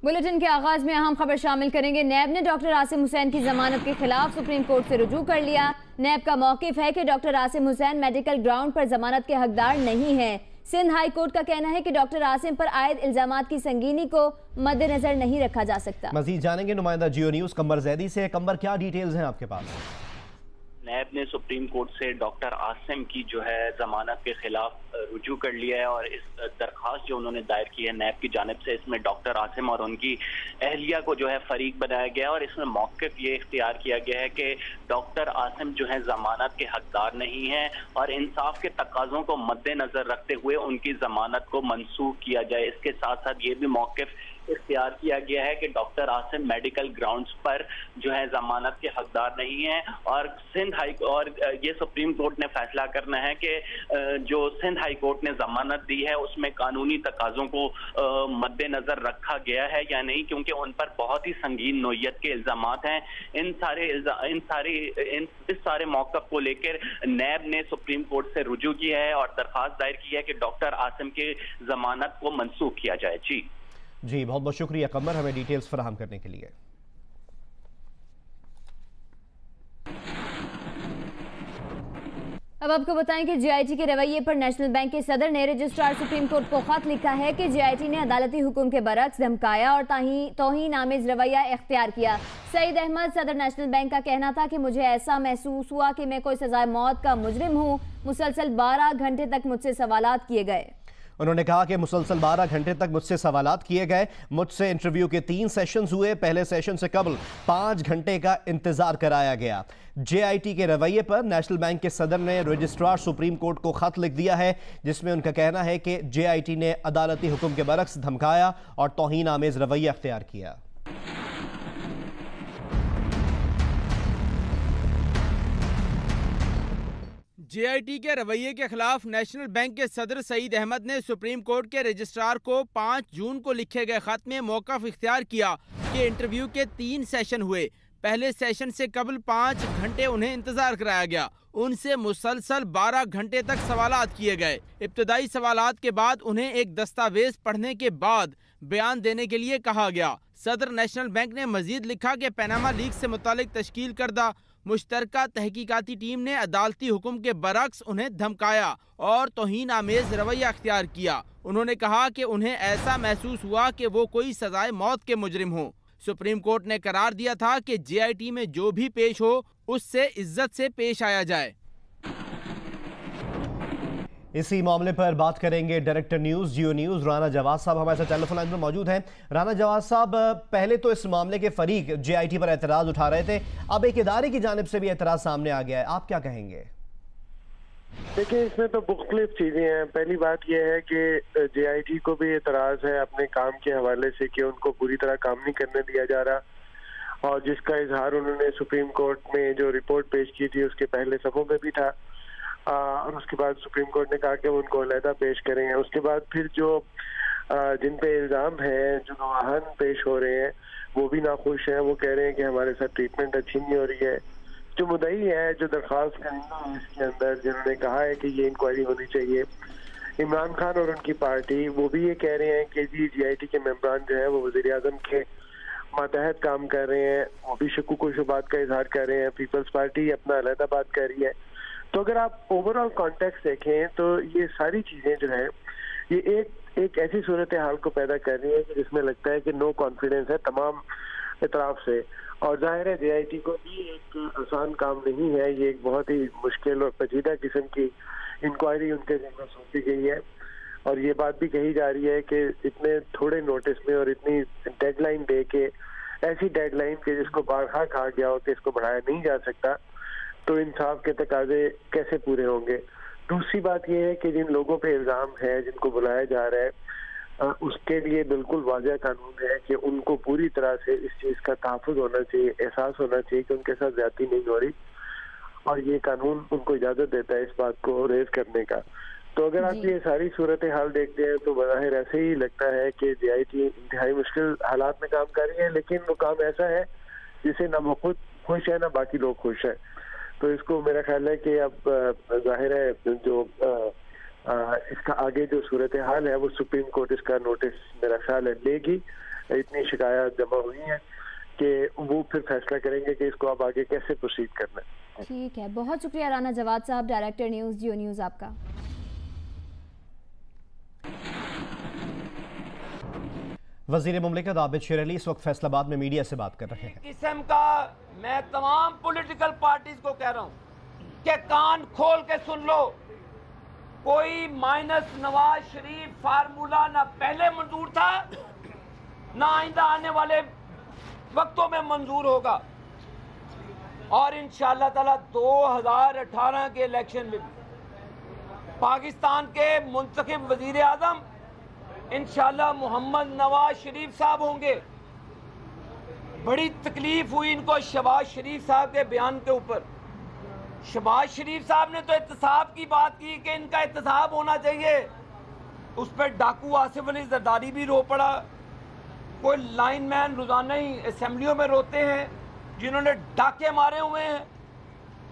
Bulletin के आगाज में अहम खबर शामिल करेंगे। नैब ने डॉक्टर आसिम हुसैन की जमानत के खिलाफ सुप्रीम कोर्ट से रुजू कर लिया। नैब का मौकिफ है कि doctor Asim Hussain medical ground पर जमानत के हकदार नहीं है। सिंध हाई कोर्ट का कहना है कि डॉक्टर आसिम पर आयद इल्जामात की संगीनी को मद्देनजर नहीं रखा जा सकता। मजीद जानेंगे नुमाइंदा जियो न्यूज कमर जैदी से। कमर, क्या डिटेल्स हैं आपके पास? नैब ने सुप्रीम कोर्ट से डॉक्टर आसिम की जो है जमानत के खिलाफ रुजू कर लिया है और इस दरख्वास्त जो उन्होंने दायर की है नैब की जानिब से, इसमें डॉक्टर आसिम और उनकी अहलिया को जो है फरीक बनाया गया और इसमें मौक़िफ़ ये इख्तियार किया गया है कि डॉक्टर आसिम जो है जमानत के हकदार नहीं है और इंसाफ के तकाज़ों को मद्देनजर रखते हुए उनकी जमानत को मनसूख किया जाए। इसके साथ साथ ये भी मौक़िफ़ इख्तियार किया गया है कि डॉक्टर आसिम मेडिकल ग्राउंड्स पर जो है जमानत के हकदार नहीं है और सिंध हाई और ये सुप्रीम कोर्ट ने फैसला करना है कि जो सिंध हाई कोर्ट ने जमानत दी है उसमें कानूनी तकाज़ों को मद्देनजर रखा गया है या नहीं, क्योंकि उन पर बहुत ही संगीन नोयत के इल्जामात हैं। इस सारे मौक़िफ़ को लेकर नैब ने सुप्रीम कोर्ट से रुजू किया है और दरख्वास्त दायर की है कि डॉक्टर आसिम की जमानत को मनसूख किया जाए। जी बहुत बहुत शुक्रिया कमर, हमें डिटेल्स फराहम करने के लिए। अब आपको बताएं कि जीआईटी के रवैये पर नेशनल बैंक के सदर ने रजिस्ट्रार सुप्रीम कोर्ट को खत लिखा है कि जीआईटी ने अदालती हुक्म के बरक्स धमकाया और तौहीन आमेज रवैया इख्तियार किया। सईद अहमद सदर नेशनल बैंक का कहना था कि मुझे ऐसा महसूस हुआ कि मैं कोई सजाए मौत का मुजरिम हूँ। मुसलसल 12 घंटे तक मुझसे सवालात किए गए। उन्होंने कहा कि मुसलसल 12 घंटे तक मुझसे सवालात किए गए। मुझसे इंटरव्यू के 3 सेशंस हुए। पहले सेशन से कबल 5 घंटे का इंतजार कराया गया। जेआईटी के रवैये पर नेशनल बैंक के सदर ने रजिस्ट्रार सुप्रीम कोर्ट को खत लिख दिया है, जिसमें उनका कहना है कि जेआईटी ने अदालती हुक्म के बरक्स धमकाया और तौहीन आमेज रवैया अख्तियार किया। जेआईटी के रवैये के खिलाफ नेशनल बैंक के सदर सईद अहमद ने सुप्रीम कोर्ट के रजिस्ट्रार को 5 जून को लिखे गए खत में मौक़िफ़ इख्तियार किया कि इंटरव्यू के 3 सेशन हुए। पहले सेशन से कबल 5 घंटे उन्हें इंतजार कराया गया। उनसे मुसलसल 12 घंटे तक सवालात किए गए। इब्तदाई सवालात के बाद उन्हें एक दस्तावेज पढ़ने के बाद बयान देने के लिए कहा गया। सदर नेशनल बैंक ने मजीद लिखा कि पनामा लीक से मुतालिक तश्कील करदा मुश्तरका तहकीकाती टीम ने अदालती हुक्म के बरक्स उन्हें धमकाया और तौहीन आमेज रवैया अख्तियार किया। उन्होंने कहा कि उन्हें ऐसा महसूस हुआ कि वो कोई सजाए मौत के मुजरिम हो। सुप्रीम कोर्ट ने करार दिया था कि जेआईटी में जो भी पेश हो उससे इज्जत से पेश आया जाए। इसी मामले पर बात करेंगे डायरेक्टर न्यूज़ जियो न्यूज़ राना जवाद साहब हमारे साथ टेलीफोन लाइन पर मौजूद हैं। राना जवाद साहब, पहले तो इस मामले के फरीक जेआईटी पर एतराज़ उठा रहे थे, अब एक इदारे की जानिब से भी एतराज़ सामने आ गया है, आप क्या कहेंगे? देखिए, इसमें तो मुख्तलिफ चीज़ें हैं। पहली बात यह है कि जेआईटी को भी एतराज़ है अपने काम के हवाले से कि उनको पूरी तरह काम नहीं करने दिया जा रहा और जिसका इजहार उन्होंने सुप्रीम कोर्ट में जो रिपोर्ट पेश की थी उसके पहले सफ़ों में भी था और उसके बाद सुप्रीम कोर्ट ने कहा कि वो उनको अलहदा पेश करेंगे। उसके बाद फिर जो जिन पे इल्ज़ाम है, जो गवाहान पेश हो रहे हैं, वो भी नाखुश हैं। वो कह रहे हैं कि हमारे साथ ट्रीटमेंट अच्छी नहीं हो रही है। जो मुद्दई है, जो दरख्वास्त करेंगे इसके अंदर, जिन्होंने कहा है कि ये इंक्वायरी होनी चाहिए, इमरान खान और उनकी पार्टी, वो भी ये कह रहे हैं कि जी जेआईटी के मेंबरान जो है वो वज़ीर आज़म के मातहत काम कर रहे हैं। वो भी शक्कुक व शुबात का इजहार कर रहे हैं। पीपल्स पार्टी अपना अलहदा बात कर रही है। तो अगर आप ओवरऑल कॉन्टेक्स्ट देखें तो ये सारी चीज़ें जो है ये एक ऐसी सूरत हाल को पैदा कर रही है कि जिसमें लगता है कि नो कॉन्फिडेंस है तमाम तरफ से। और जाहिर है जेआईटी को भी एक आसान काम नहीं है। ये एक बहुत ही मुश्किल और पेचीदा किस्म की इंक्वायरी उनके जिम्मे सौंपी गई है और ये बात भी कही जा रही है कि इतने थोड़े नोटिस में और इतनी डेडलाइन दे के, ऐसी डेडलाइन के जिसको बारहा कहा गया हो कि इसको बढ़ाया नहीं जा सकता, तो इंसाफ के तकाजे कैसे पूरे होंगे। दूसरी बात यह है कि जिन लोगों पे इल्ज़ाम है, जिनको बुलाया जा रहा है, उसके लिए बिल्कुल वाज़ेह कानून है कि उनको पूरी तरह से इस चीज़ का तहफ़्फ़ुज़ होना चाहिए, एहसास होना चाहिए कि उनके साथ ज़्यादती नहीं हो रही और ये कानून उनको इजाज़त देता है इस बात को रेज़ करने का। तो अगर आप ये सारी सूरत हाल देखते हैं तो बज़ाहिर ऐसे ही लगता है कि जेआईटी इंतहाई मुश्किल हालात में काम कर रही है, लेकिन वो काम ऐसा है जिसे ना वो खुद खुश है ना बाकी लोग खुश हैं। तो इसको मेरा ख्याल है कि अब जाहिर है जो इसका आगे जो सूरत हाल है वो सुप्रीम कोर्ट इसका नोटिस मेरा ख्याल है लेगी इतनी शिकायत जमा हुई हैं कि वो फिर फैसला करेंगे कि इसको अब आगे कैसे प्रोसीड करना है। ठीक है, बहुत शुक्रिया राना जवाद साहब, डायरेक्टर न्यूज़ जियो न्यूज़ आपका। वजीर मुमलिकत आबिद शेर अली इस वक्त फैसलाबाद में मीडिया से बात कर रहे हैं। किस्म का मैं तमाम पॉलिटिकल पार्टीज को कह रहा हूं कि कान खोल के सुन लो, कोई माइनस नवाज शरीफ फार्मूला ना पहले मंजूर था ना आइंदा आने वाले वक्तों में मंजूर होगा। और इंशाअल्लाह ताला 2018 के इलेक्शन में भी पाकिस्तान के मुंतखब वजीर आजम इंशाअल्लाह मोहम्मद नवाज शरीफ साहब होंगे। बड़ी तकलीफ हुई इनको शहबाज शरीफ साहब के बयान के ऊपर। शहबाज शरीफ साहब ने तो एहतसाब की बात की कि इनका एहतसाब होना चाहिए, उस पर डाकू आसिफ अली जरदारी भी रो पड़ा। कोई लाइनमैन रोजाना ही असेंबलियों में रोते हैं जिन्होंने डाके मारे हुए हैं,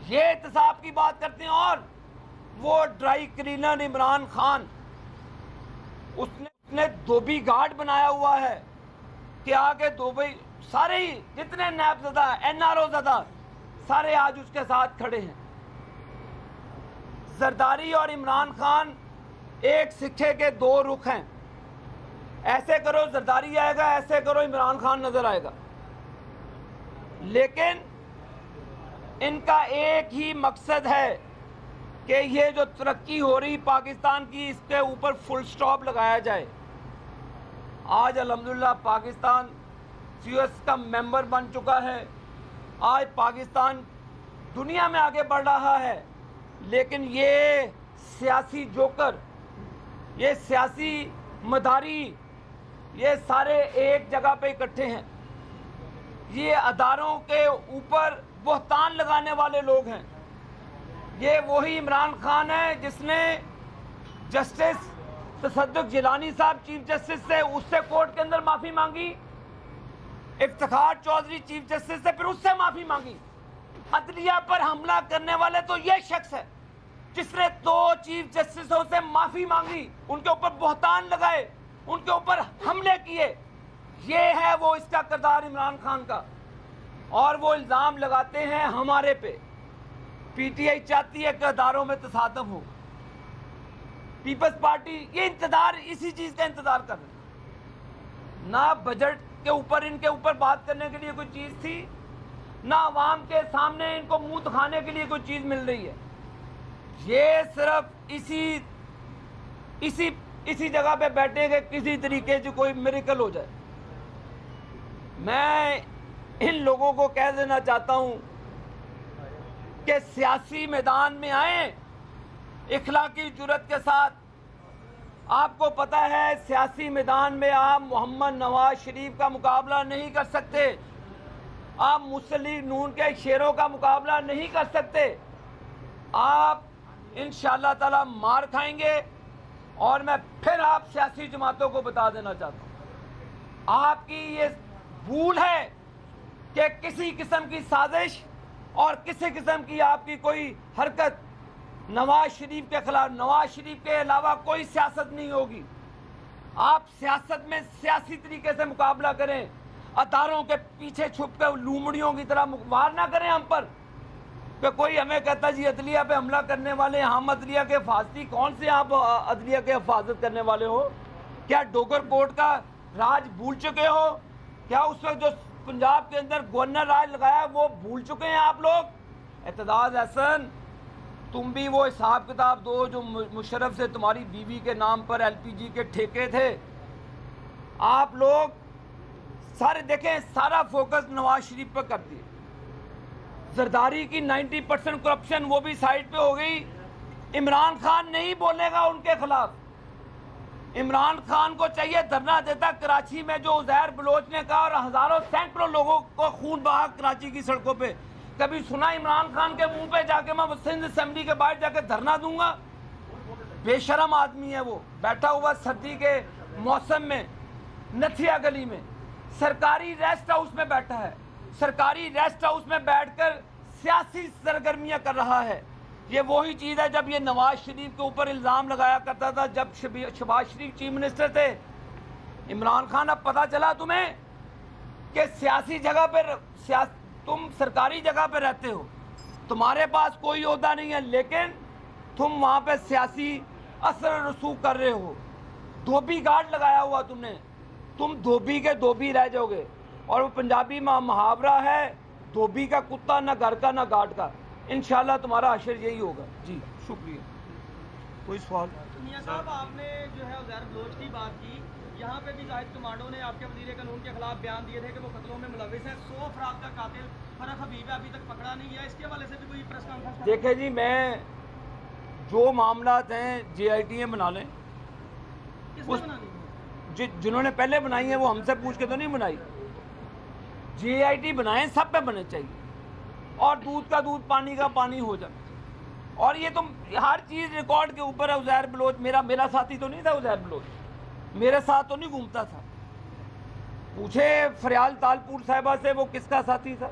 ये एहतसाब की बात करते हैं। और वो ड्राई क्लीनर इमरान खान, उसने धोबी घाट बनाया हुआ है कि आगे धोबी सारे ही जितने नैबज़दा NRO ज़दा सारे आज उसके साथ खड़े हैं। जरदारी और इमरान खान एक सिक्के के दो रुख हैं। ऐसे करो जरदारी आएगा, ऐसे करो इमरान खान नजर आएगा। लेकिन इनका एक ही मकसद है कि ये जो तरक्की हो रही पाकिस्तान की, इसके ऊपर फुल स्टॉप लगाया जाए। आज अल्हम्दुलिल्लाह पाकिस्तान COS का मेंबर बन चुका है। आज पाकिस्तान दुनिया में आगे बढ़ रहा है। लेकिन ये सियासी जोकर, ये सियासी मदारी, ये सारे एक जगह पे इकट्ठे हैं। ये अदारों के ऊपर बहतान लगाने वाले लोग हैं। ये वही इमरान खान है जिसने जस्टिस तसद्दुक जिलानी साहब चीफ जस्टिस से, उससे कोर्ट के अंदर माफी मांगी। इफ्तिखार चौधरी चीफ जस्टिस से, फिर उससे माफी मांगी। अदलिया पर हमला करने वाले तो ये शख्स है जिसने 2 चीफ जस्टिसों से माफी मांगी, उनके ऊपर बहतान लगाए, उनके ऊपर हमले किए। ये है वो इसका किरदार इमरान खान का। और वो इल्जाम लगाते हैं हमारे पे। PTI चाहती है कि अदारों में तसादम हो। पीपल्स पार्टी ये इंतजार, इसी चीज का इंतजार कर रही है। ना बजट के ऊपर इनके ऊपर बात करने के लिए कोई चीज थी, ना आवाम के सामने इनको मुंह दिखाने के लिए कोई चीज मिल रही है। ये सिर्फ इसी जगह पे बैठे कि किसी तरीके से कोई मिरेकल हो जाए। मैं इन लोगों को कह देना चाहता हूं कि सियासी मैदान में आए इखलाकी जुर्रत के साथ। आपको पता है सियासी मैदान में आप मोहम्मद नवाज शरीफ का मुकाबला नहीं कर सकते, आप मुस्लिम नून के शेरों का मुकाबला नहीं कर सकते। आप इंशाअल्लाह ताला मार खाएंगे। और मैं फिर आप सियासी जमातों को बता देना चाहता हूँ, आपकी ये भूल है कि किसी किस्म की साजिश और किसी किस्म की आपकी कोई हरकत नवाज शरीफ के खिलाफ, नवाज शरीफ के अलावा कोई सियासत नहीं होगी। आप सियासत में सियासी तरीके से मुकाबला करें, अदारों के पीछे छुप कर लूमड़ियों की तरह वार ना करें हम पर कि कोई हमें कहता जी अदलिया पे हमला करने वाले, हम अदलिया के हिफाजती। कौन से आप अदलिया के हिफाजत करने वाले हो? क्या डोगर कोर्ट का राज भूल चुके हो? क्या उस वक्त जो पंजाब के अंदर गवर्नर राज लगाया वो भूल चुके हैं आप लोग? एतजाज हसन, तुम भी वो हिसाब किताब दो जो मुशर्रफ से तुम्हारी बीवी के नाम पर LPG के ठेके थे। आप लोग सारे देखें, सारा फोकस नवाज शरीफ पर कर दिए। जरदारी की 90% करप्शन वो भी साइड पे हो गई। इमरान खान नहीं बोलेगा उनके खिलाफ। इमरान खान को चाहिए धरना देता कराची में जो उजैर बलोच ने कहा, और हजारों सैकड़ों लोगों को खून बहा कराची की सड़कों पे। कभी सुना इमरान खान के मुंह पे जाके मैं सिंध असेंबली के बाहर जाके धरना दूंगा? बेशरम आदमी है वो, बैठा हुआ सर्दी के मौसम में नथिया गली में सरकारी रेस्ट हाउस में बैठा है। सरकारी रेस्ट हाउस में बैठकर सियासी सरगर्मियां कर रहा है। ये वही चीज़ है जब ये नवाज शरीफ के ऊपर इल्ज़ाम लगाया करता था, जब शहबाज शरीफ चीफ मिनिस्टर थे। इमरान खान, अब पता चला तुम्हें कि सियासी जगह पर तुम सरकारी जगह पर रहते हो, तुम्हारे पास कोई ओहदा नहीं है, लेकिन तुम वहाँ पे सियासी असर रसूख कर रहे हो। धोबी गार्ड लगाया हुआ तुमने, तुम धोबी के धोबी रह जाओगे। और वो पंजाबी में मुहावरा है, धोबी का कुत्ता ना घर का ना गार्ड का। इंशाल्लाह तुम्हारा अशर यही होगा। जी शुक्रिया। कोई सवाल? मियां साहब, आपने जो है उज़ैर बलोच की बात की, यहाँ पे भी जाहिद कमांडो ने आपके वज़ीर कानून के खिलाफ बयान दिए थे कि वो कत्लों में मुलविस है। 100 अफराद का कातिल फरक हबीब अभी तक पकड़ा नहीं गया, इसके हवाले से भी कोई प्रेस कॉन्फ्रेंस? देखे जी, मैं जो मामलात हैं JIT बना लें, जिन्होंने पहले बनाई है वो हमसे पूछ के तो नहीं बनाई। JIT बनाए, सब पे बने चाहिए, और दूध का दूध पानी का पानी हो जाए। और ये तुम हर चीज़ रिकॉर्ड के ऊपर है। उज़ैर बलोच मेरा साथी तो नहीं था, उज़ैर बलोच मेरे साथ तो नहीं घूमता था। पूछे फरियाल तालपुर साहिबा से वो किसका साथी था।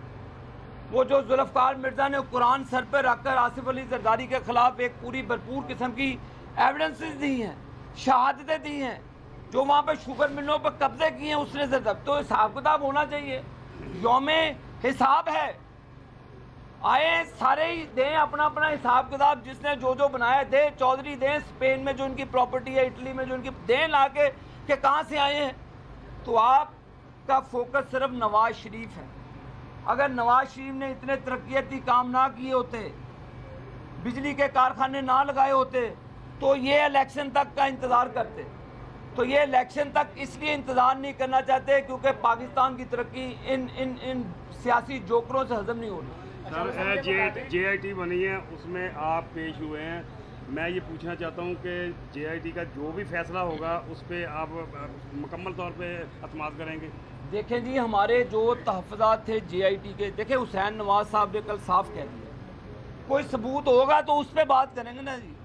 वो जो जुल्फ़कार मिर्ज़ा ने कुरान सर पर रखकर आसिफ अली जरदारी के खिलाफ एक पूरी भरपूर किस्म की एविडेंसेस दी हैं, शहादतें दी हैं, जो वहाँ पे शुगर मिलों पर कब्जे किए हैं, उसने जब तो हिसाब किताब होना चाहिए। यौमे हिसाब है, आए सारे ही दें अपना अपना हिसाब किताब, जिसने जो जो बनाया दे। चौधरी दें स्पेन में जो उनकी प्रॉपर्टी है, इटली में जो उनकी दें ला के कहाँ से आए हैं। तो आपका फोकस सिर्फ नवाज शरीफ है। अगर नवाज शरीफ ने इतने तरक्याती काम ना किए होते, बिजली के कारखाने ना लगाए होते, तो ये इलेक्शन तक का इंतज़ार करते। तो ये इलेक्शन तक इसलिए इंतज़ार नहीं करना चाहते क्योंकि पाकिस्तान की तरक्की इन सियासी जोकरों से हजम नहीं होनी। सर, JIT बनी है, उसमें आप पेश हुए हैं। मैं ये पूछना चाहता हूँ कि JIT का जो भी फैसला होगा उस पर आप मुकम्मल तौर पे अतमाद करेंगे? देखें जी, हमारे जो तहफ़्फ़ुज़ात थे JIT के, देखें हुसैन नवाज साहब ने कल साफ कह दिया, कोई सबूत होगा तो उस पर बात करेंगे ना जी।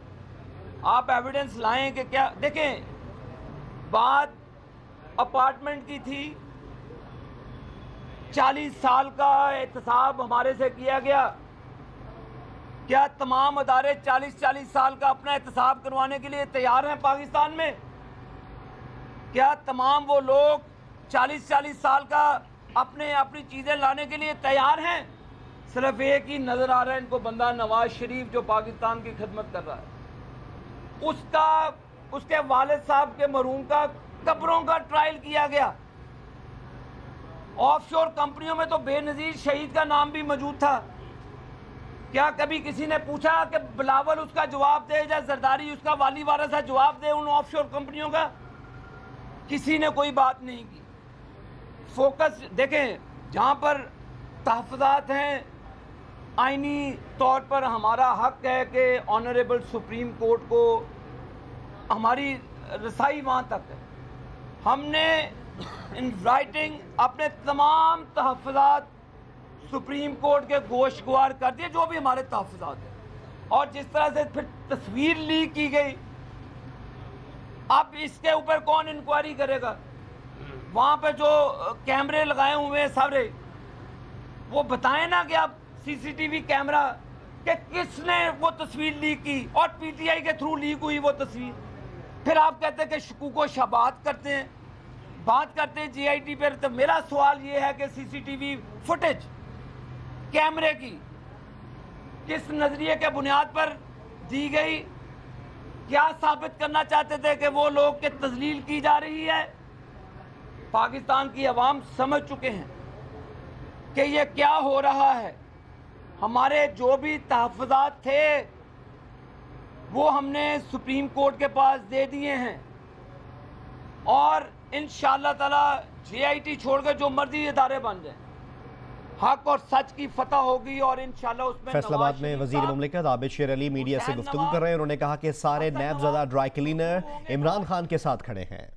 आप एविडेंस लाएं कि क्या। देखें, बात अपार्टमेंट की थी, 40 साल का एहतसाब हमारे से किया गया। क्या तमाम अदारे 40-40 साल का अपना एहतसाब करवाने के लिए तैयार हैं पाकिस्तान में? क्या तमाम वो लोग 40-40 साल का अपनी चीज़ें लाने के लिए तैयार हैं? सिर्फ एक ही नज़र आ रहा है इनको बंदा, नवाज शरीफ, जो पाकिस्तान की खिदमत कर रहा है। उसके वालिद साहब के मरहूम का कब्रों का ट्रायल किया गया। ऑफशोर कंपनियों में तो बेनज़ीर शहीद का नाम भी मौजूद था। क्या कभी किसी ने पूछा कि बिलावल उसका जवाब दे या जरदारी उसका वाली वारिस है जवाब दे उन ऑफशोर कंपनियों का? किसी ने कोई बात नहीं की। फोकस देखें, जहाँ पर तहफ़्फ़ुज़ात हैं, आईनी तौर पर हमारा हक है कि ऑनरेबल सुप्रीम कोर्ट को हमारी रसाई वहाँ तक है। हमने इन राइटिंग अपने तमाम तहफ़्फ़ुज़ात सुप्रीम कोर्ट के गोशगवार कर दिए, जो भी हमारे तहफ़्फ़ुज़ात हैं। और जिस तरह से फिर तस्वीर लीक की गई, अब इसके ऊपर कौन इंक्वायरी करेगा? वहाँ पे जो कैमरे लगाए हुए हैं सारे, वो बताएं ना कि अब CCTV कैमरा कि किसने वो तस्वीर लीक की, और PTI के थ्रू लीक हुई वो तस्वीर। फिर आप कहते हैं कि शकूको शबात करते हैं, बात करते हैं JIT पर। तो मेरा सवाल ये है कि CCTV फुटेज कैमरे की किस नज़रिए के बुनियाद पर दी गई? क्या साबित करना चाहते थे कि वो लोग के तजलील की जा रही है? पाकिस्तान की अवाम समझ चुके हैं कि ये क्या हो रहा है। हमारे जो भी तहफ़्फ़ुज़ात थे वो हमने सुप्रीम कोर्ट के पास दे दिए हैं, और इंशाअल्लाह ताला JIT छोड़कर जो मर्जी इदारे बन जाए, हक और सच की फतह होगी। और इंशाअल्लाह उसमें फैसलाबाद में वजीर मुमलिकत आबिद शेर अली मीडिया से गुफ्तगू कर रहे हैं। उन्होंने कहा कि सारे नैबज़दा ड्राई क्लीनर इमरान खान के साथ खड़े हैं।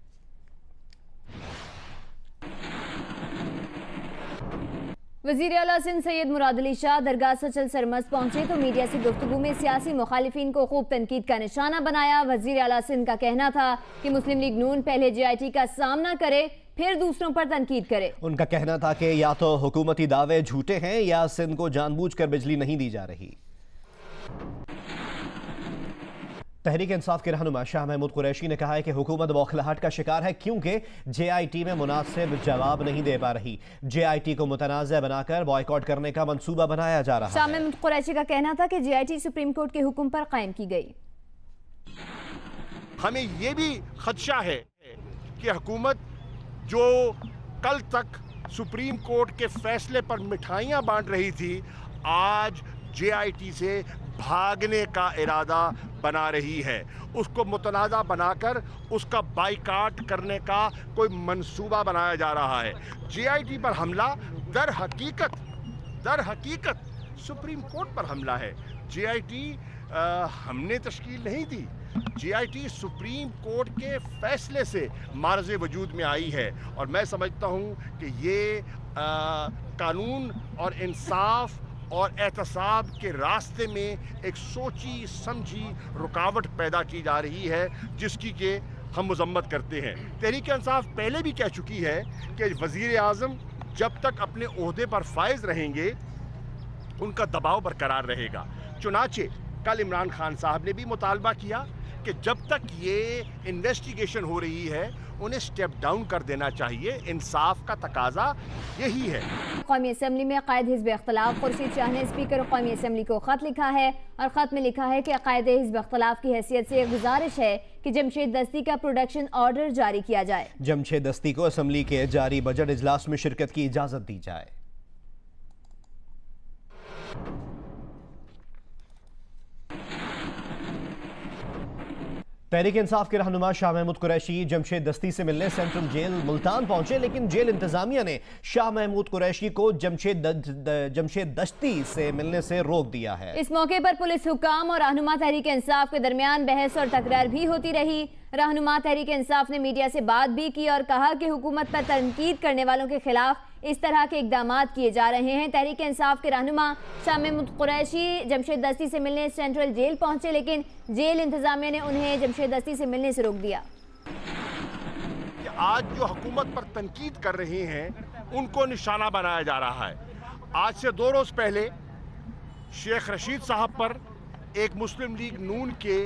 वज़ीर आला सिंध सैयद मुराद अली शाह दरगाह सचल सरमस्त पहुंचे तो मीडिया से गुफ्तगू में सियासी मुखालिफिन को खूब तनकीद का निशाना बनाया। वज़ीर आला सिंध का कहना था कि मुस्लिम लीग नून पहले JIT का सामना करे फिर दूसरों पर तनकीद करे। उनका कहना था कि या तो हुकूमती दावे झूठे हैं या सिंध को जानबूझकर बिजली नहीं दी जा रही। तहरीक इंसाफ के रहनुमा शाह महमूद कुरैशी ने कहा है कि हुकूमत बौखलाहट का शिकार है क्योंकि JIT में मुनासिब जवाब नहीं दे पा रही। JIT को मुतनाज़ बनाकर बॉयकॉट करने का मंसूबा बनाया जा रहा है। शाह महमूद कुरैशी का कहना था कि JIT सुप्रीम कोर्ट के हुक्म पर कायम की गई। हमें ये भी खदशा है कि हुकूमत जो कल तक सुप्रीम कोर्ट के फैसले पर मिठाइयाँ बांट रही थी, आज JIT से भागने का इरादा बना रही है। उसको मुतनाज़ा बनाकर उसका बाइकाट करने का कोई मंसूबा बनाया जा रहा है। JIT पर हमला दर हकीकत सुप्रीम कोर्ट पर हमला है। JIT हमने तश्कील नहीं दी। JIT सुप्रीम कोर्ट के फैसले से मार्ज़े वजूद में आई है और मैं समझता हूँ कि ये कानून और इंसाफ और एहतसाब के रास्ते में एक सोची समझी रुकावट पैदा की जा रही है, जिसकी के हम मजम्मत करते हैं। तहरीक इंसाफ पहले भी कह चुकी है कि वज़ीर आज़म जब तक अपने ओहदे पर फाइज रहेंगे उनका दबाव बरकरार रहेगा। चुनाचे कल इमरान खान साहब ने भी मुतालबा किया कि जब तक ये इन्वेस्टिगेशन हो रही है उन्हें स्टेप डाउन कर देना चाहिए। इंसाफ का तकाजा यही है। कौमी असम्बली में कायद हिज़्ब इख्तिलाफ खुर्शीद शाह ने स्पीकर कौमी असम्बली को खत लिखा है और खत में लिखा है कि कायद हिज़्ब इख्तिलाफ की हैसियत से गुजारिश है कि जमशेद दस्ती का प्रोडक्शन ऑर्डर जारी किया जाए। जमशेद दस्ती को असम्बली के जारी बजट इजलास में शिरकत की इजाजत दी जाए। तहरीक इंसाफ के रहनुमा शाह महमूद कुरैशी जमशेद दस्ती से मिलने सेंट्रल जेल मुल्तान पहुंचे, लेकिन जेल इंतजामिया ने शाह महमूद कुरैशी को जमशेद दस्ती से मिलने से रोक दिया है। इस मौके पर पुलिस हुकाम और रहनुमा तहरीक इंसाफ के दरमियान बहस और तकरार भी होती रही। रहनुमा तहरीक इंसाफ ने मीडिया से बात भी की और कहा कि हुकूमत पर तनकीद करने वालों के खिलाफ इस तरह के इकदाम किए जा रहे हैं। तहरीक इंसाफ के रहनुमा शाह महमूद कुरैशी जमशेद दस्ती से मिलने सेंट्रल जेल पहुंचे, लेकिन जेल इंतजामिया ने उन्हें जमशेद दस्ती से मिलने से रोक दिया। आज जो हुकूमत पर तनकीद कर रहे हैं उनको निशाना बनाया जा रहा है। आज से 2 रोज पहले शेख रशीद साहब पर एक मुस्लिम लीग नून के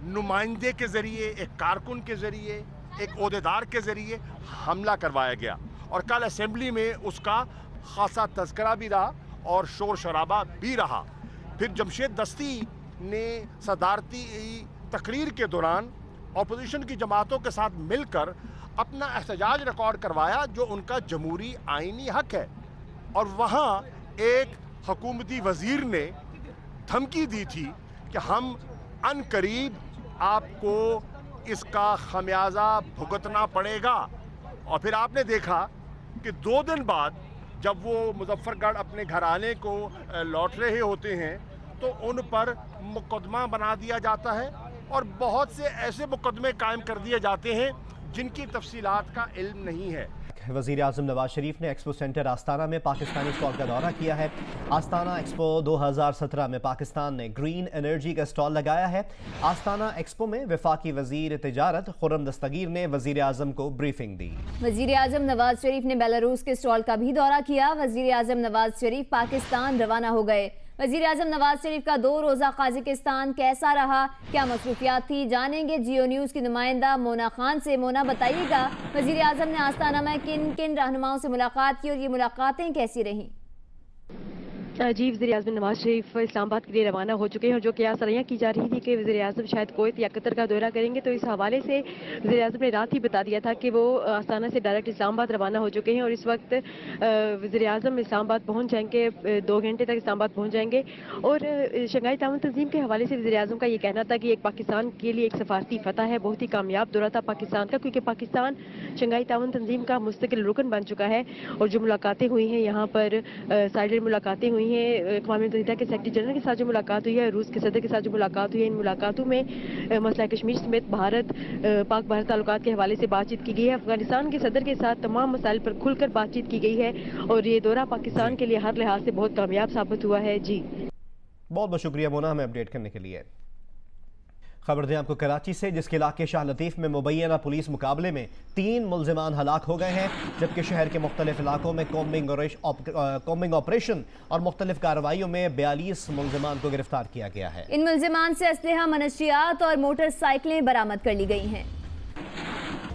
नुमाइंदे के जरिए, एक कारकुन के जरिए, एक ओहदेदार के जरिए हमला करवाया गया और कल असेंबली में उसका खासा तज़किरा भी रहा और शोर शराबा भी रहा। फिर जमशेद दस्ती ने सदारती तकरीर के दौरान अपोजिशन की जमातों के साथ मिलकर अपना एहतजाज रिकॉर्ड करवाया, जो उनका जमहूरी आईनी हक है। और वहाँ एक हुकूमती वज़ीर ने धमकी दी थी कि हम अनकरीब आपको इसका खमियाजा भुगतना पड़ेगा। और फिर आपने देखा कि 2 दिन बाद जब वो मुजफ्फरगढ़ अपने घराने को लौट रहे होते हैं तो उन पर मुकदमा बना दिया जाता है और बहुत से ऐसे मुकदमे कायम कर दिए जाते हैं जिनकी तफसीलात का इल्म नहीं है। वज़ीर आज़म नवाज शरीफ ने एक्सपो सेंटर आस्ताना में पाकिस्तानी स्टॉल का दौरा किया है। आस्ताना एक्सपो 2017 में पाकिस्तान ने ग्रीन एनर्जी का स्टॉल लगाया है। आस्ताना एक्सपो में वफाकी वज़ीर तिजारत खुर्रम दस्तगीर ने वज़ीर आज़म को ब्रीफिंग दी। वज़ीर आज़म नवाज शरीफ ने बेलारूस के स्टॉल का भी दौरा किया। वज़ीर आज़म नवाज शरीफ पाकिस्तान रवाना हो गए। वज़ीर आज़म नवाज शरीफ का 2 रोज़ा काज़ाकिस्तान कैसा रहा, क्या मसरूफियात थी, जानेंगे जियो न्यूज़ की नुमाइंदा मोना खान से। मोना, बताइएगा वज़ीर आज़म ने आस्ताना में किन किन रहनुमाओं से मुलाकात की और ये मुलाकातें कैसी रहीं? जी, वज़ीर आज़म नवाज शरीफ इस्लामाबाद के लिए रवाना हो चुके हैं और जो क्या सराहियाँ की जा रही थी कि वज़ीर आज़म शायद कुवैत या कतर का दौरा करेंगे, तो इस हवाले से वज़ीर आज़म ने रात ही बता दिया था कि वो आस्ताना से डायरेक्ट इस्लामाबाद रवाना हो चुके हैं और इस वक्त वज़ीर आज़म इस्लामाबाद पहुँच जाएंगे, 2 घंटे तक इस्लामाबाद पहुँच जाएंगे। और शंघाई ताउन तंजीम के हवाले से वज़ीर आज़म का ये कहना था कि एक पाकिस्तान के लिए एक सफारती फतह है, बहुत ही कामयाब दौरा था पाकिस्तान का, क्योंकि पाकिस्तान शंघाई ताउन तंजीम का मुस्तकिल रुकन बन चुका है। और जो मुलाकातें हुई हैं यहाँ पर साइलेंट मुलाकातें हुई हैं, अक़वाम मुत्तहिदा के सेक्रेटरी जनरल के साथ जो मुलाकात हुई है, रूस के सदर के साथ जो मुलाकात हुई है, इन मुलाकातों में मसला कश्मीर समेत भारत पाक भारत ताल्लुकात के हवाले से बातचीत की गई है। अफगानिस्तान के सदर के साथ तमाम मसाइल पर खुलकर बातचीत की गई है और ये दौरा पाकिस्तान के लिए हर लिहाज से बहुत कामयाब साबित हुआ है। जी, बहुत बहुत शुक्रिया मोना हमें अपडेट करने के लिए। खबर दें आपको कराची से, जिसके इलाके शाह लतीफ में मुबैना पुलिस मुकाबले में 3 मुल्जिमान हलाक हो गए हैं, जबकि शहर के मुख्तलिफ इलाकों में कॉम्बिंग ऑपरेशन और मुख्तलिफ कार्रवाइयों में 42 मुल्जिमान को गिरफ्तार किया गया है। इन मुल्जिमान से असलहा, मनशियात और मोटरसाइकिलें बरामद कर ली गई हैं।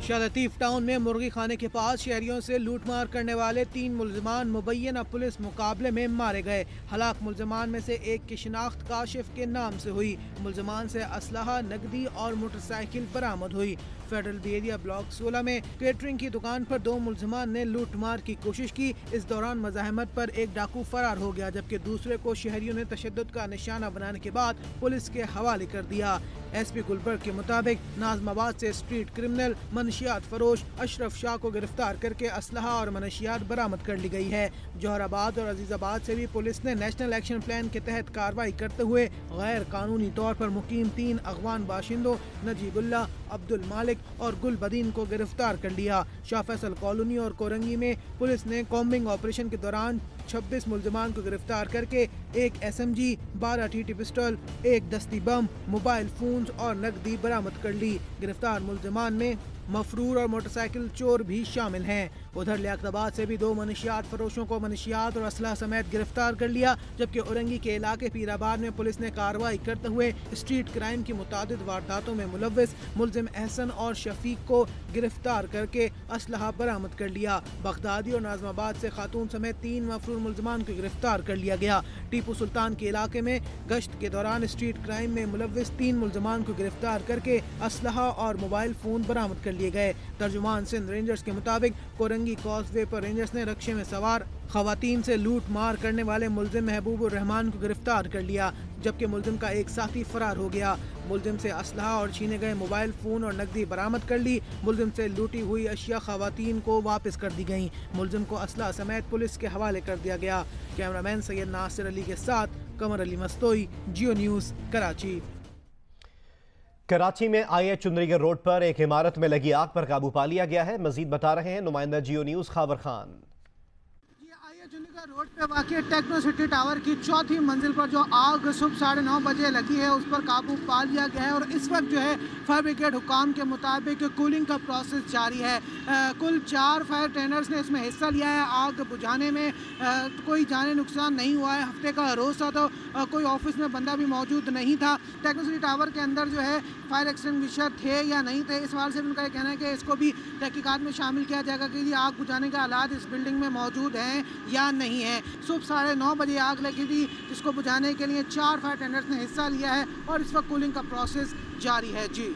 शाह लतीफ टाउन में मुर्गी खाने के पास शहरियों से लूटमार करने वाले 3 मुल्जिमान मुबैना पुलिस मुकाबले में मारे गए। हलाक मुल्जिमान में से एक की शिनाख्त काशिफ के नाम से हुई। मुल्जिमान से असलहा, नकदी और मोटरसाइकिल बरामद हुई। फेडरल बी एरिया ब्लॉक 16 में केटरिंग की दुकान पर 2 मुल्जिमान ने लूटमार की कोशिश की। इस दौरान मज़ाहमत पर एक डाकू फरार हो गया, जबकि दूसरे को शहरियों ने तशद्दुद का निशाना बनाने के बाद पुलिस के हवाले कर दिया। SP गुलबर्ग के मुताबिक नाज़माबाद से स्ट्रीट क्रिमिनल मनशियात फरोश अशरफ शाह को गिरफ्तार करके असलहा और मनशियात बरामद कर ली गई है। जौहराबाद और अजीज़ाबाद से भी पुलिस ने नेशनल एक्शन प्लान के तहत कार्रवाई करते हुए गैर कानूनी तौर पर मुकीम 3 अगवान बाशिंदों नजीबुल्ला, अब्दुल मालिक और गुलबदीन को गिरफ्तार कर लिया। शाह फैसल कॉलोनी और कोरंगी में पुलिस ने कॉम्बिंग ऑपरेशन के दौरान 26 मुल्जिमान को गिरफ्तार करके 1 SMG, 12 TT पिस्टल, 1 दस्ती बम, मोबाइल फोन्स और नकदी बरामद कर ली। गिरफ्तार मुल्जिमान में मफरूर और मोटरसाइकिल चोर भी शामिल हैं। उधर लियाकताबाद से भी 2 मनशियात फरोशों को मनशियात और असलहा समेत गिरफ्तार कर लिया, जबकि औरंगी के इलाके पीराबाद में पुलिस ने कार्रवाई करते हुए स्ट्रीट क्राइम की मुतादिद वारदातों में मुलव्विस मुल्जिम एहसन और शफीक को गिरफ्तार करके असलहा बरामद कर लिया। बगदादी और नाज़माबाद से खातून समेत 3 मफरूर मुल्जिमान को गिरफ्तार कर लिया गया। टीपू सुल्तान के इलाके में गश्त के दौरान स्ट्रीट क्राइम में मुलव्विस 3 मुल्जिमान को गिरफ्तार करके असलहा और मोबाइल फोन बरामद कर लिए गए। तर्जुमान सिंध रेंजर्स के मुताबिक कोरंगी कॉजवे पर रेंजर्स ने रक्षे में सवार खवातीन से लूट मार करने वाले मुल्जिम महबूबुर रहमान को गिरफ्तार कर लिया, जबकि मुल्जिम का एक साथी फरार हो गया। मुल्जिम से असलहा और छीने गए मोबाइल फोन और नकदी बरामद कर ली। मुल्जिम से लूटी हुई अशिया खवातीन को वापस कर दी गई। मुल्जिम को असलहा समेत पुलिस के हवाले कर दिया गया। कैमरामैन सैयद नासिर अली के साथ कमर अली मस्तोई, जियो न्यूज़, कराची। कराची में IH चुंदरीगर रोड पर एक इमारत में लगी आग पर काबू पा लिया गया है। मजीद बता रहे हैं नुमाइंदा जियो न्यूज़ खावर खान। रोड पे वाक़ टेक्नो सिटी टावर की 4थी मंजिल पर जो आग सुबह 9:30 बजे लगी है, उस पर काबू पा लिया गया है और इस वक्त जो है फायर ब्रिगेड हुकाम के मुताबिक कूलिंग का प्रोसेस जारी है। कुल 4 फायर टेंडर्स ने इसमें हिस्सा लिया है। आग बुझाने में कोई जाने नुकसान नहीं हुआ है। हफ्ते का रोज़ था तो कोई ऑफिस में बंदा भी मौजूद नहीं था। टेक्नो सिटी टावर के अंदर जो है फायर एक्सटिंग्विशर थे या नहीं थे, इस बात से उनका कहना है कि इसको भी तहकीकात में शामिल किया जाएगा कि ये आग बुझाने के आलात इस बिल्डिंग में मौजूद हैं या नहीं है। सुबह 9:30 बजे आग लगी थी, जिसको बुझाने के लिए 4 फायर टेंडर्स ने हिस्सा लिया है और इस वक्त कूलिंग का प्रोसेस जारी है। जी,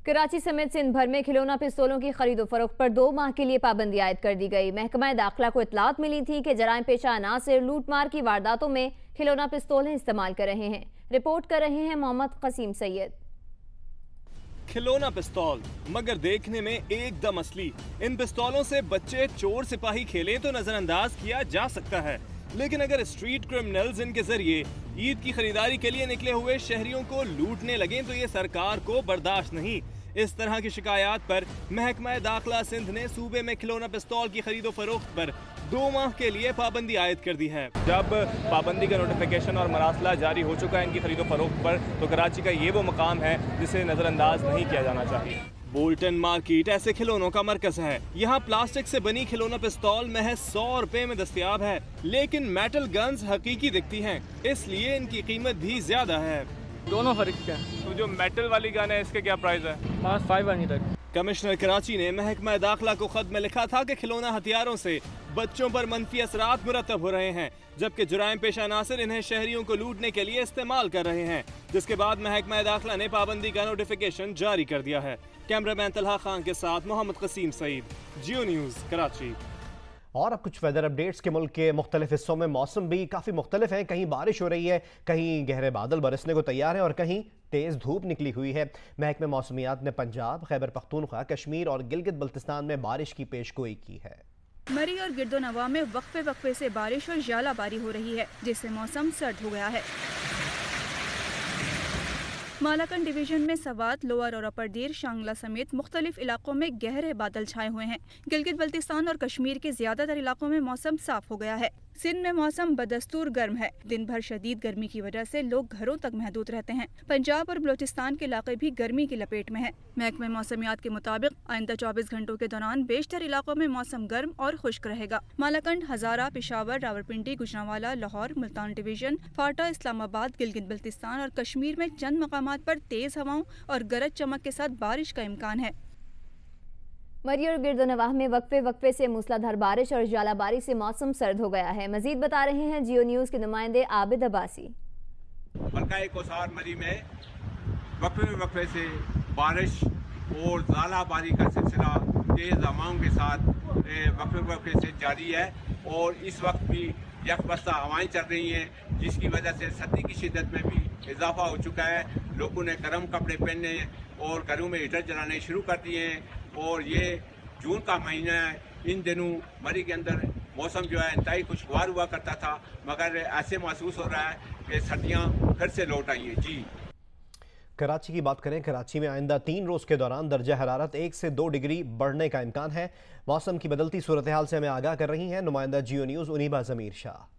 कराची समेत सिंध भर में खिलौना पिस्तौलों की खरीदो फरोख्त पर 2 माह के लिए पाबंदी आयद कर दी गई। महकमा दाखिला को इतलात मिली थी कि जराइम पेशा अनासर लूटमार की वारदातों में खिलौना पिस्तौलें इस्तेमाल कर रहे हैं। रिपोर्ट कर रहे हैं मोहम्मद कसीम सैयद। खिलौना पिस्तौल मगर देखने में एकदम असली। इन पिस्तौलों से बच्चे चोर सिपाही खेलें तो नजरअंदाज किया जा सकता है, लेकिन अगर स्ट्रीट क्रिमिनल्स इनके जरिए ईद की खरीदारी के लिए निकले हुए शहरियों को लूटने लगें तो ये सरकार को बर्दाश्त नहीं। इस तरह की शिकायत पर महकमा दाखिला सिंध ने सूबे में खिलौना पिस्तौल की खरीदो फरोख्त पर 2 माह के लिए पाबंदी आयद कर दी है। जब पाबंदी का नोटिफिकेशन और मरासला जारी हो चुका है इनकी खरीदो फरोख्त पर, तो कराची का ये वो मकाम है जिसे नज़रअंदाज नहीं किया जाना चाहिए। बोल्टन मार्केट ऐसे खिलौनों का मरकज है। यहाँ प्लास्टिक से बनी खिलौना पिस्तौल महज 100 रुपए में दस्तयाब है, लेकिन मेटल गन्स हकीकी दिखती हैं, इसलिए इनकी कीमत भी ज्यादा है। दोनों फर्क क्या? तो जो मेटल वाली गन है इसके क्या प्राइस है? 5 तक। कमिश्नर कराची ने महकमा दाखिला को खत में लिखा था कि खिलौना हथियारों से बच्चों पर मनफी असरात मुरतब हो रहे हैं, जबकि जुराइम पेशा नासिर इन्हें शहरियों को लूटने के लिए इस्तेमाल कर रहे हैं, जिसके बाद महकमा दाखिला ने पाबंदी का नोटिफिकेशन जारी कर दिया है। कैमरामैन तलहा खान के साथ मोहम्मद कसीम सईद, जियो न्यूज़, कराची। और अब कुछ वेदर अपडेट्स के मुल्क के मुख्तलिफ हिस्सों में मौसम भी काफ़ी मुख्तलिफ है। कहीं बारिश हो रही है, कहीं गहरे बादल बरसने को तैयार है और कहीं तेज़ धूप निकली हुई है। महकमे मौसमियात ने पंजाब, खैबर पख्तूनख्वा, कश्मीर और गिलगित बल्तिस्तान में बारिश की पेशगोई की है। मरी और गिरदोनवा में वक्फे वक्फे से बारिश और ज्वालाबारी हो रही है, जिससे मौसम सर्द हो गया है। मालाकन डिवीजन में सवात, लोअर और अपर दीर, शांगला समेत मुख्तलिफ इलाकों में गहरे बादल छाए हुए हैं। गिलगित बल्तिस्तान और कश्मीर के ज्यादातर इलाकों में मौसम साफ हो गया है। सिंध में मौसम बदस्तूर गर्म है। दिन भर शदीद गर्मी की वजह से लोग घरों तक महदूद रहते हैं। पंजाब और बलोचिस्तान के इलाके भी गर्मी की लपेट में है। महकमे मौसमियात के मुताबिक आइंदा 24 घंटों के दौरान बेशतर इलाकों में मौसम गर्म और खुश्क रहेगा। मालाकंड, हजारा, पेशावर, रावलपिंडी, गुजरांवाला, लाहौर, मुल्तान डिवीजन, फाटा, इस्लामाबाद, गिलगित बल्तिस्तान और कश्मीर में चंद मकामात पर तेज हवाओं और गरज चमक के साथ बारिश का इम्कान है। मरी और गिरदोनवाह में वक्फे वक्फे से मूसलाधार बारिश और जालाबारी से मौसम सर्द हो गया है। मजीद बता रहे हैं जियो न्यूज़ के नुमाइंदे आबिद अब्बासी। हल्का कोसार मरी में वक्फे वक्फे से बारिश और जालाबारी का सिलसिला तेज़ हवाओं के साथ वक्फे वक्फे से जारी है और इस वक्त भी यकबस्ता हवाएं चल रही हैं, जिसकी वजह से सर्दी की शिद्दत में भी इजाफा हो चुका है। लोगों ने गर्म कपड़े पहनने और घरों में हीटर जलाने शुरू कर दिए हैं और ये जून का महीना है। इन दिनों मरी के अंदर मौसम जो है इंतहाई खुशगवार हुआ करता था, मगर ऐसे महसूस हो रहा है कि सर्दियाँ फिर से लौट आई हैं। जी, कराची की बात करें, कराची में आइंदा 3 रोज़ के दौरान दर्जा हरारत 1 से 2 डिग्री बढ़ने का इम्कान है। मौसम की बदलती सूरत हाल से हमें आगाह कर रही हैं नुमाइंदा जियो न्यूज़ उनीबा ज़मीर शाह।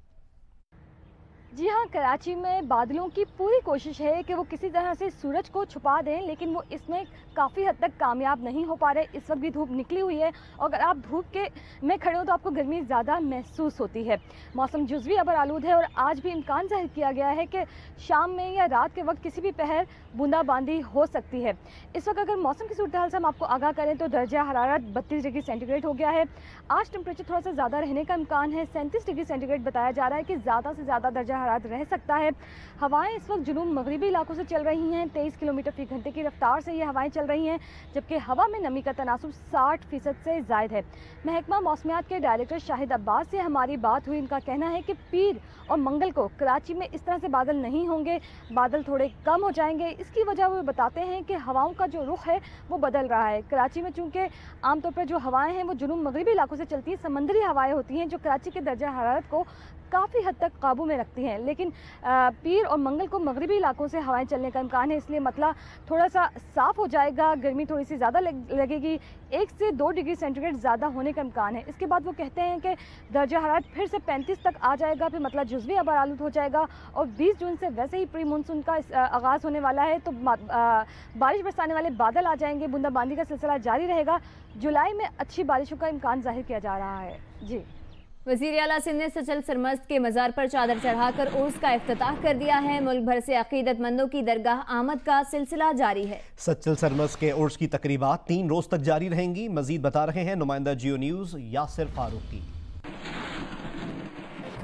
जी हाँ, कराची में बादलों की पूरी कोशिश है कि वो किसी तरह से सूरज को छुपा दें, लेकिन वो इसमें काफ़ी हद तक कामयाब नहीं हो पा रहे। इस वक्त भी धूप निकली हुई है और अगर आप धूप के में खड़े हो तो आपको गर्मी ज़्यादा महसूस होती है। मौसम जुज़वी अबर आलूद है और आज भी इम्कान जाहिर किया गया है कि शाम में या रात के वक्त किसी भी पहर बूंदाबांदी हो सकती है। इस वक्त अगर मौसम की सूरत हाल से हम आपको आगाह करें तो दर्जा हरारत 32 डिग्री सेंटीग्रेड हो गया है। आज टेम्परेचर थोड़ा सा ज़्यादा रहने का इम्कान है। 37 डिग्री सेंटीग्रेड बताया जा रहा है कि ज़्यादा से ज़्यादा दर्जा हरारत रह सकता है। हवाएं इस वक्त जुनूब मगरिबी इलाकों से चल रही हैं। 23 किलोमीटर फी घंटे की रफ्तार से ये हवाएं चल रही हैं, जबकि हवा में नमी का तनासुब 60% से ज़ायद है। महकमा मौसमियात के डायरेक्टर शाहिद अब्बास से हमारी बात हुई। इनका कहना है कि पीर और मंगल को कराची में इस तरह से बादल नहीं होंगे, बादल थोड़े कम हो जाएंगे। इसकी वजह वो बताते हैं कि हवाओं का जो रुख है वो बदल रहा है। कराची में चूँकि आमतौर पर जो हवाएं हैं वो जुनूब मगरिबी इलाकों से चलती हैं, समंदरी हवाएं होती हैं जो कराची के दर्जा हरारत को काफ़ी हद तक काबू में रखती हैं, लेकिन पीर और मंगल को मगरिबी इलाकों से हवाएं चलने का इम्कान है, इसलिए मतला थोड़ा सा साफ़ हो जाएगा, गर्मी थोड़ी सी ज़्यादा लगेगी। 1 से 2 डिग्री सेंटीग्रेड ज़्यादा होने का इम्कान है। इसके बाद वो कहते हैं कि दर्जा हरारत फिर से 35 तक आ जाएगा, फिर मतलब जुज़वी अबर आलूद हो जाएगा और 20 जून से वैसे ही प्री मानसून का आगाज़ होने वाला है, तो बारिश बरसाने वाले बादल आ जाएंगे, बूंदाबांदी का सिलसिला जारी रहेगा। जुलाई में अच्छी बारिशों का इम्कान जाहिर किया जा रहा है। जी, वज़ीर आला सिंध ने सचल सरमस्त के मज़ार पर चादर चढ़ाकर उर्स का इफ्तिताह कर दिया है। मुल्क भर से अकीदतमंदों की दरगाह आमद का सिलसिला जारी है। सचल सरमस्त के उर्स की तकरीबात 3 रोज़ तक जारी रहेंगी। मजीद बता रहे हैं नुमाइंदा जियो न्यूज़ यासिर फारूकी।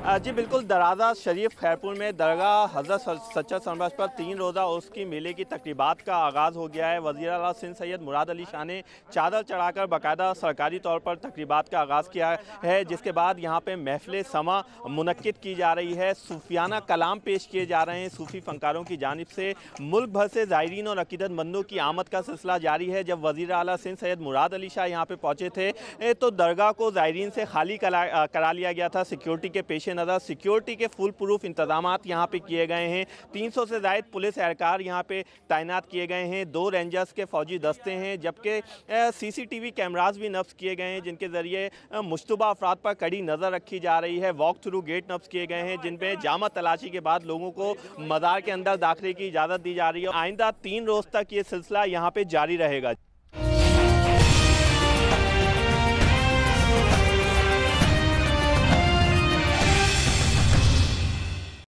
जी बिल्कुल, दराजा शरीफ खैरपुर में दरगाह हज़रत सच्चल सरमस्त पर 3 रोज़ा उर्स की मेले की तकरीबात का आगाज़ हो गया है। वज़ीर आला सिंध सैयद मुराद अली शाह ने चादर चढ़ाकर बाकायदा सरकारी तौर पर तकरीबात का आगाज़ किया है, जिसके बाद यहाँ पे महफिल समा मुनक्किद की जा रही है। सूफियाना कलाम पेश किए जा रहे हैं सूफ़ी फ़नकारों की जानिब से। मुल्क भर से ज़ायरीन और अकीदतमंदों की आमद का सिलसिला जारी है। जब वज़ीर आला सिंध सैयद मुराद अली शाह यहाँ पर पहुँचे थे तो दरगाह को ज़ायरीन से खाली करा लिया गया था। सिक्योरिटी के पेश नज़र सिक्योरिटी के फुल प्रूफ इंतजामात यहाँ पे किए गए हैं। 300 से ज़ायद पुलिस एहलकार यहाँ पे तैनात किए गए हैं। 2 रेंजर्स के फौजी दस्ते हैं, जबकि CCTV कैमरास भी नफ्स किए गए हैं, जिनके ज़रिए मुश्तबा अफराद पर कड़ी नज़र रखी जा रही है। वॉक थ्रू गेट नफ्स किए गए हैं, जिनमें जामा तलाशी के बाद लोगों को मज़ार के अंदर दाखिले की इजाज़त दी जा रही है। आइंदा 3 रोज़ तक ये सिलसिला यहाँ पर जारी रहेगा।